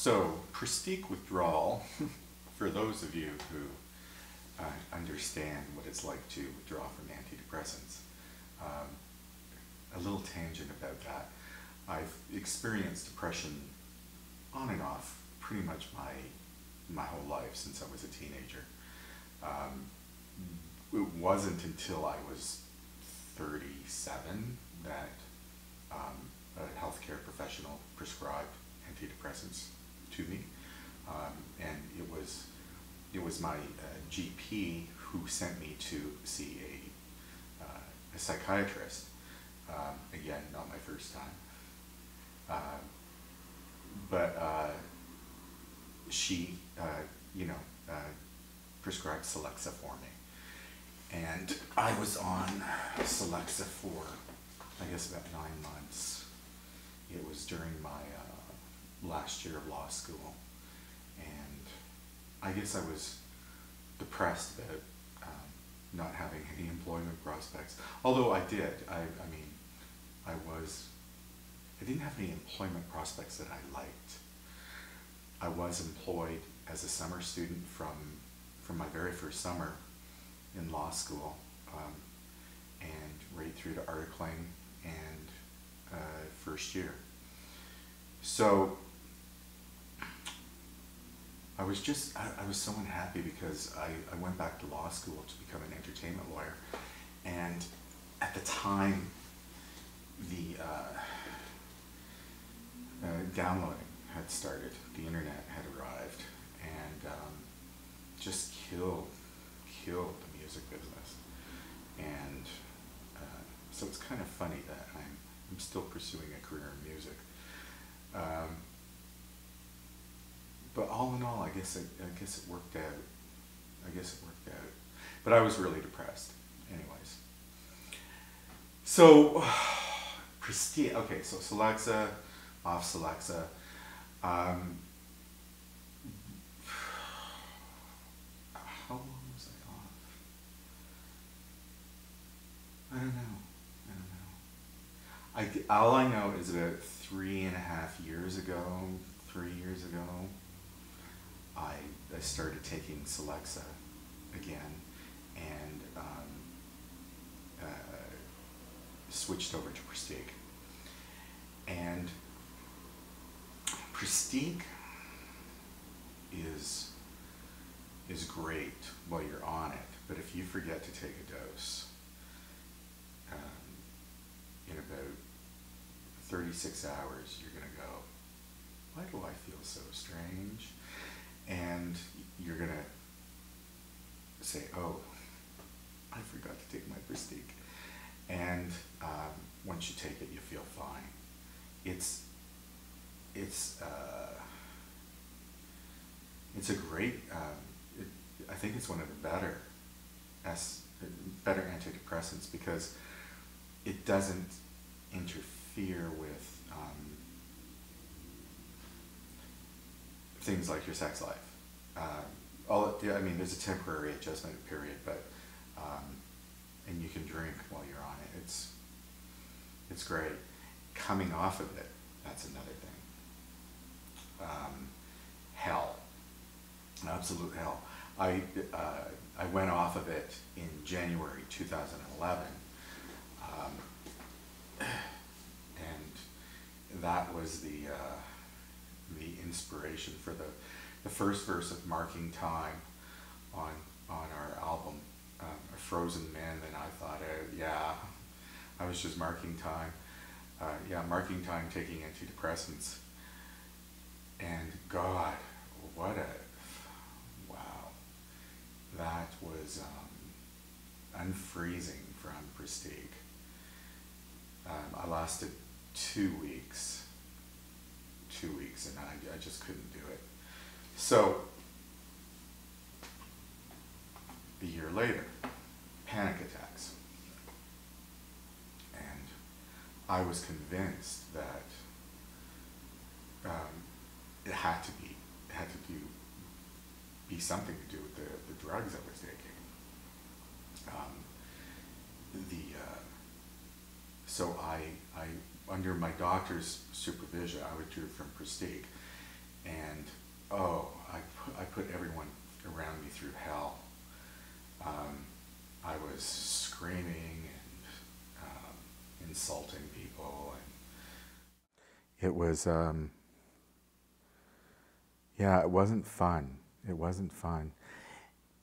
So, Pristique withdrawal, for those of you who understand what it's like to withdraw from antidepressants, um, a little tangent about that. I've experienced depression on and off pretty much my whole life since I was a teenager. Um, it wasn't until I was 37 that a healthcare professional prescribed antidepressants to me, and it was my GP who sent me to see a psychiatrist. Again, not my first time, but she, prescribed Celexa for me, and I was on Celexa for, I guess, about 9 months. It was during my last year of law school, and I guess I was depressed about not having any employment prospects. Although I did, I didn't have any employment prospects that I liked. I was employed as a summer student from my very first summer in law school, and right through to articling and first year. So I was so unhappy because I went back to law school to become an entertainment lawyer, and at the time the downloading had started, the internet had arrived, and just killed the music business. And so it's kind of funny that I'm still pursuing a career in music. But all in all, I guess it worked out. But I was really depressed, anyways. So, Pristique. Okay, so Celexa, off Celexa. How long was I off? I don't know. All I know is about 3.5 years ago, 3 years ago, I started taking Celexa again, and switched over to Pristique. And Pristique is great while you're on it, but if you forget to take a dose, in about 36 hours, you're going to go, why do I feel so strange? And you're going to say, oh, I forgot to take my Pristique. And once you take it, you feel fine. It's a great, I think it's one of the better antidepressants because it doesn't interfere with things like your sex life. There's a temporary adjustment period, but and you can drink while you're on it. It's great. Coming off of it, that's another thing. Hell, absolute hell. I went off of it in January 2011, and that was the inspiration for the first verse of Marking Time on our album, A Frozen Man. And I thought, I was just marking time. Marking time, taking antidepressants. And God, wow. That was unfreezing from Pristique. I lasted 2 weeks. 2 weeks, and I just couldn't do it. So, a year later, panic attacks. And I was convinced that it had to be something to do with the drugs I was taking. So I, under my doctor's supervision, I withdrew from Pristique, And oh, I put everyone around me through hell. I was screaming and insulting people, and it was yeah, it wasn't fun. It wasn't fun.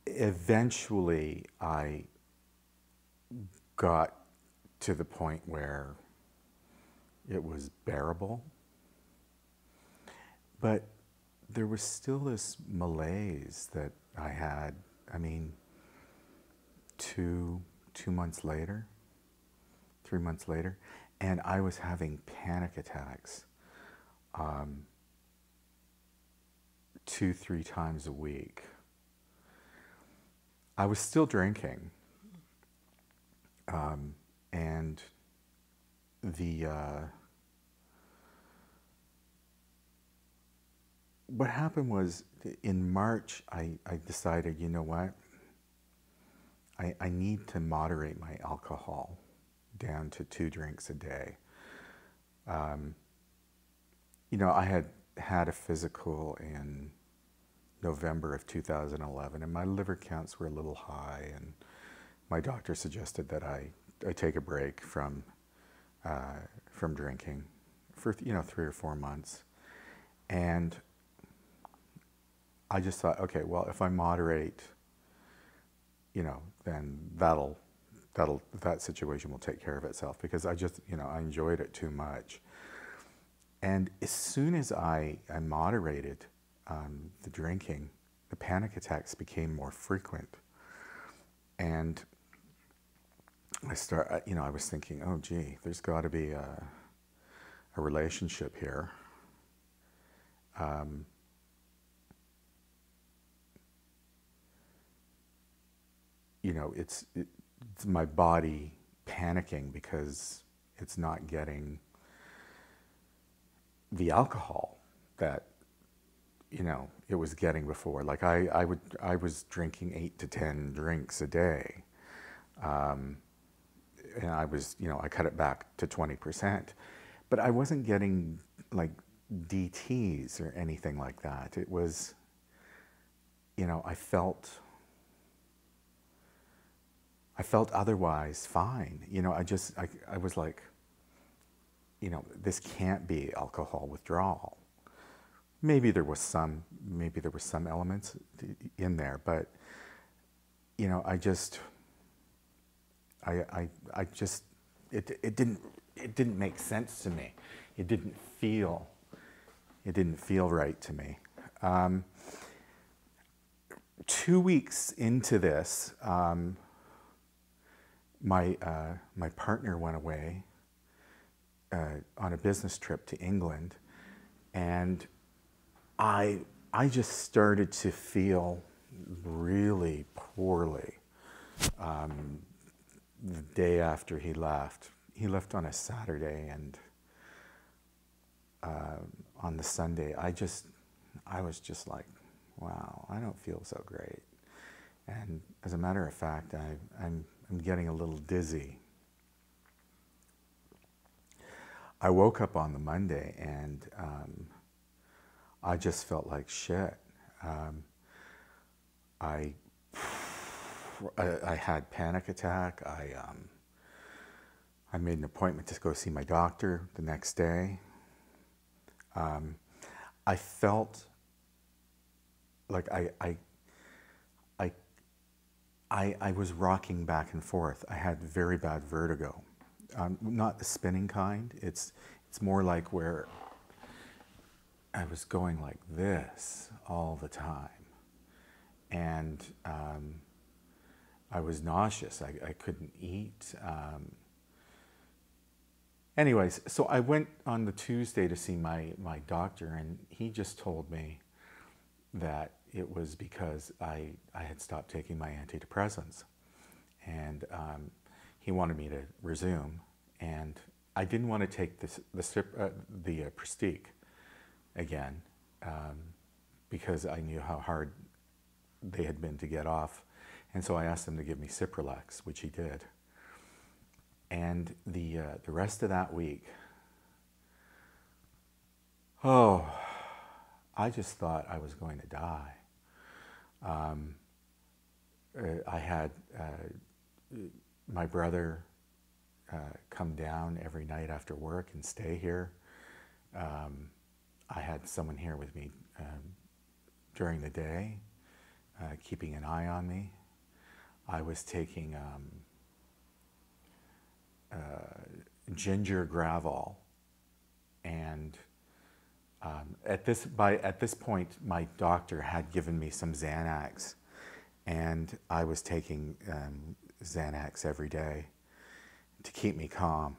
Eventually, I got to the point where it was bearable, but there was still this malaise that I had. I mean, two months later, 3 months later, and I was having panic attacks 2, 3 times a week. I was still drinking, and the what happened was in March I decided, you know what, I need to moderate my alcohol down to 2 drinks a day. You know, I had a physical in November of 2011, and my liver counts were a little high, and my doctor suggested that I take a break from drinking for 3 or 4 months. And I just thought, okay, well, if I moderate, then that situation will take care of itself, because I just, I enjoyed it too much. And as soon as I moderated the drinking, the panic attacks became more frequent. And I was thinking, oh gee, there's got to be a relationship here. It's my body panicking because it's not getting the alcohol that it was getting before. Like I was drinking 8 to 10 drinks a day, and I was I cut it back to 20%, but I wasn't getting like DTs or anything like that. It was I felt otherwise fine. I was like, this can't be alcohol withdrawal. Maybe there was some elements in there, but it didn't make sense to me. It didn't feel right to me. 2 weeks into this, my partner went away on a business trip to England, and I just started to feel really poorly the day after he left. He left on a Saturday, and on the Sunday, I was just like, wow, I don't feel so great. And as a matter of fact, I'm getting a little dizzy. I woke up on the Monday, and I just felt like shit. I had panic attack. I made an appointment to go see my doctor the next day. I felt like I was rocking back and forth. I had very bad vertigo. Not the spinning kind. It's more like where I was going like this all the time. And I was nauseous. I couldn't eat. Anyways, so I went on the Tuesday to see my doctor, and he just told me that it was because I had stopped taking my antidepressants. And he wanted me to resume, and I didn't want to take the Prestige again, because I knew how hard they had been to get off, and so I asked him to give me Cipralex, which he did. And the rest of that week, I just thought I was going to die. I had my brother come down every night after work and stay here. I had someone here with me during the day, keeping an eye on me. I was taking ginger Gravol, and at this point, my doctor had given me some Xanax, and I was taking Xanax every day to keep me calm.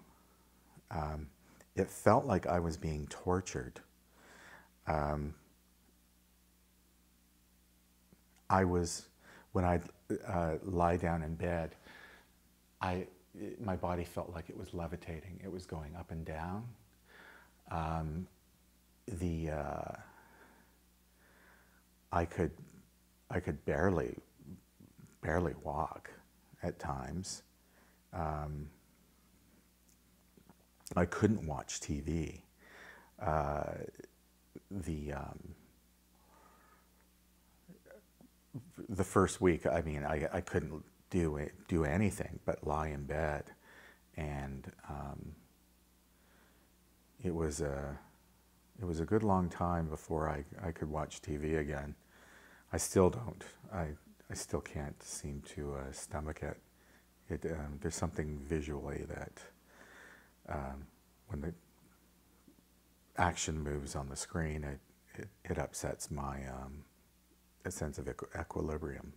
It felt like I was being tortured. When I lie down in bed, my body felt like it was levitating. It was going up and down. I could barely walk at times. I couldn't watch TV. The first week, I mean, I couldn't do anything but lie in bed, and it was a good long time before I could watch TV again. I still don't. I still can't seem to stomach it. There's something visually that when the action moves on the screen, it upsets my a sense of equilibrium.